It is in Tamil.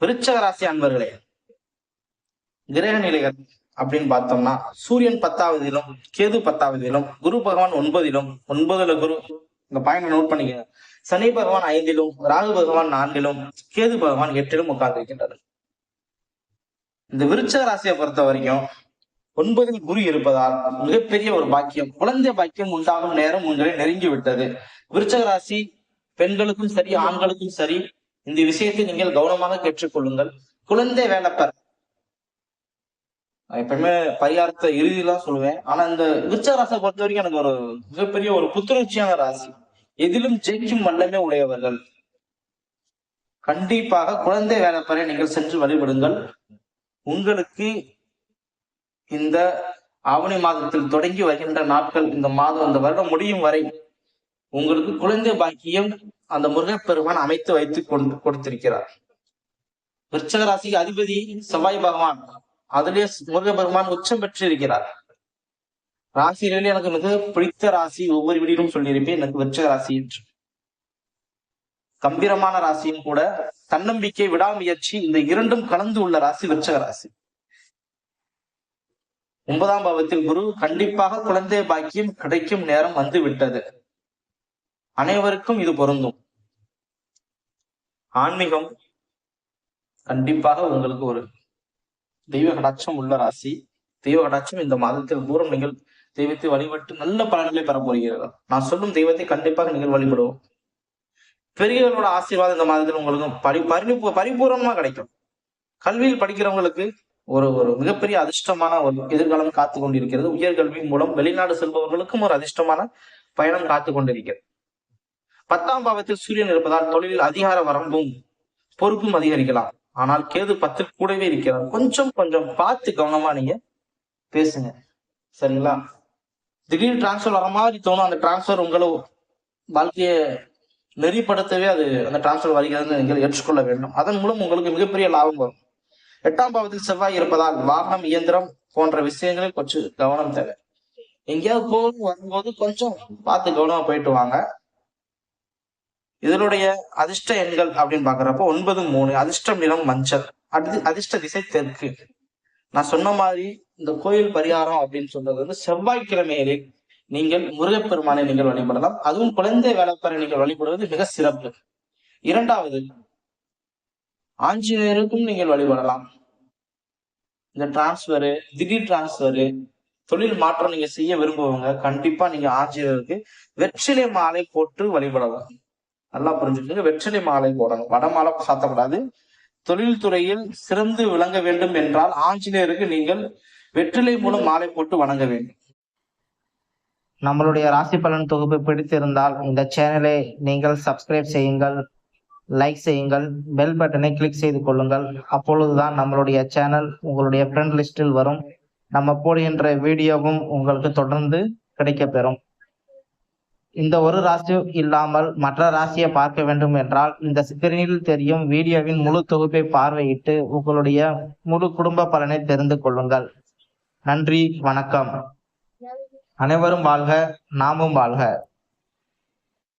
விருச்சக ராசி அன்பர்களே, கிரக நிலைகள் அப்படின்னு பார்த்தோம்னா சூரியன் 10வதிலும், கேது 10வதிலும், குரு பகவான் 9லும், 9ல குரு, இந்த பாயிண்ட் நோட் பண்ணிக்கங்க. சனி பகவான் 5லும், ராகு பகவான் 4லும், கேது பகவான் 8லும் உட்கார்ந்து இருக்கின்றனர். இந்த விருச்சக ராசியை பொறுத்த வரைக்கும் 9ல் குரு இருப்பதால் மிகப்பெரிய ஒரு பாக்கியம், குழந்தை பாக்கியம் உண்டாகும் நேரம் உங்களை நெருங்கி விட்டது. விருச்சக ராசி பெண்களுக்கும் சரி, ஆண்களுக்கும் சரி, இந்த விஷயத்தை நீங்கள் கவனமாக கேட்டுக்கொள்ளுங்கள். குழந்தை வேலைப்பர் எப்பவுமே பரிகாரத்தை இறுதியெல்லாம் சொல்லுவேன். ஆனா இந்த விருச்சக ராசியை பொறுத்த வரைக்கும் எனக்கு ஒரு மிகப்பெரிய ஒரு புத்துணர்ச்சியான ராசி. எதிலும் ஜெயிக்கும் வல்லமே உடையவர்கள். கண்டிப்பாக குழந்தை வேலைப்பரை நீங்கள் சென்று வழிபடுங்கள். உங்களுக்கு இந்த ஆவணி மாதத்தில் தொடங்கி வருகின்ற நாட்கள், இந்த மாதம், இந்த வருடம் முடியும் வரை உங்களுக்கு குழந்தை பாக்கியம் அந்த முருகப்பெருமான் அமைத்து வைத்து கொடுத்திருக்கிறார். விருச்சக ராசிக்கு அதிபதி செவ்வாய் பகவான், அதிலே முருகப்பெருமான் உச்சம் பெற்று இருக்கிறார். ராசியிலே எனக்கு மிக பிடித்த ராசி, ஒவ்வொரு வீடியிலும் சொல்லியிருப்பேன், எனக்கு விருச்சக ராசி என்று. கம்பீரமான ராசியும் கூட, தன்னம்பிக்கை, விடாமுயற்சி, இந்த இரண்டும் கலந்து உள்ள ராசி விருச்சக ராசி. 9ஆம் பாவத்தில் குரு, கண்டிப்பாக குழந்தை பாக்கியம் கிடைக்கும் நேரம் வந்து விட்டது. அனைவருக்கும் இது பொருந்தும். ஆன்மீகம் கண்டிப்பாக உங்களுக்கு ஒரு தெய்வ கடாட்சம் உள்ள ராசி. தெய்வ கடாட்சம் இந்த மாதத்தில் பூரம் நீங்கள் தெய்வத்தை வழிபட்டு நல்ல பலன்களை பெற போகிறீர்கள். நான் சொல்லும் தெய்வத்தை கண்டிப்பாக நீங்கள் வழிபடுவோம். பெரியவர்களோட ஆசீர்வாதம் இந்த மாதத்தில் உங்களுக்கு பரிபூர்ணமா கிடைக்கும். கல்வியில் படிக்கிறவங்களுக்கு ஒரு மிகப்பெரிய அதிர்ஷ்டமான ஒரு எதிர்காலம் காத்து கொண்டிருக்கிறது. உயர்கல்வி மூலம் வெளிநாடு செல்பவர்களுக்கும் ஒரு அதிர்ஷ்டமான பயணம் காத்து கொண்டிருக்கிறது. 10ஆம் பாவத்தில் சூரியன் இருப்பதால் தொழிலில் அதிகார வரம்பும் பொறுப்பும் அதிகரிக்கலாம். ஆனால் கேது 10ல் கூடவே இருக்கிறார். கொஞ்சம் பார்த்து கவனமா நீங்க பேசுங்க, சரிங்களா? திடீர் டிரான்ஸ்பர் வர மாதிரி தோணும். அந்த டிரான்ஸ்பர் உங்களை வாழ்க்கையை நெறிப்படுத்தவே அது அந்த டிரான்ஸ்பர் வருகிறதுன்னு நீங்கள் ஏற்றுக்கொள்ள வேண்டும். அதன் மூலம் உங்களுக்கு மிகப்பெரிய லாபம் வரும். 8ஆம் பாவத்தில் செவ்வாய் இருப்பதால் வாகனம், இயந்திரம் போன்ற விஷயங்களில் கொஞ்சம் கவனம் தேவை. எங்கேயாவது போகும் வரும்போது கொஞ்சம் பார்த்து கவனமா போயிட்டு வாங்க. இதனுடைய அதிர்ஷ்ட எண்கள் அப்படின்னு பாக்குறப்போ 9, 3. அதிர்ஷ்டம் நிறம் மஞ்சள். அதிர்ஷ்ட திசை தெற்கு. நான் சொன்ன மாதிரி இந்த கோயில் பரிகாரம் அப்படின்னு சொல்றது வந்து செவ்வாய்க்கிழமையிலே நீங்கள் முருகப்பெருமானை நீங்கள் வழிபடலாம். அதுவும் குழந்தை வேலைப்பரை நீங்கள் வழிபடுவது மிக சிறப்பு. 2வது, ஆஞ்சநேயருக்கும் நீங்கள் வழிபடலாம். இந்த டிரான்ஸ்பரு, திடீர் டிரான்ஸ்பரு, தொழில் மாற்றம் நீங்க செய்ய விரும்புவங்க கண்டிப்பா நீங்க ஆஞ்சநேயருக்கு வெற்றிலை மாலை போட்டு வழிபடலாம். நல்லா புரிஞ்சுக்கோங்க, வெற்றிலை மாலை போடணும், வடமாலை சாத்தக்கூடாது. தொழில் துறையில் சிறந்து விளங்க வேண்டும் என்றால் ஆஞ்சநேயருக்கு நீங்கள் வெற்றிலை மூலம் மாலை போட்டு வணங்க வேண்டும். நம்மளுடைய ராசி பலன் தொகுப்பு பிடித்திருந்தால் இந்த சேனலை நீங்கள் சப்ஸ்கிரைப் செய்யுங்கள், லைக் செய்யுங்கள், பெல் பட்டனை கிளிக் செய்து கொள்ளுங்கள். அப்பொழுதுதான் நம்மளுடைய சேனல் உங்களுடைய ஃப்ரெண்ட் லிஸ்டில் வரும். நம்ம போடுகின்ற வீடியோவும் உங்களுக்கு தொடர்ந்து கிடைக்கப்பெறும். இந்த ஒரு ராசி இல்லாமல் மற்ற ராசியை பார்க்க வேண்டும் என்றால் இந்த ஸ்கிரீனில் தெரியும் வீடியோவின் முழு தொகுப்பை பார்வையிட்டு உங்களுடைய முழு குடும்ப பலனை தெரிந்து கொள்ளுங்கள். நன்றி, வணக்கம். அனைவரும் வாழ்க, நாமும் வாழ்க.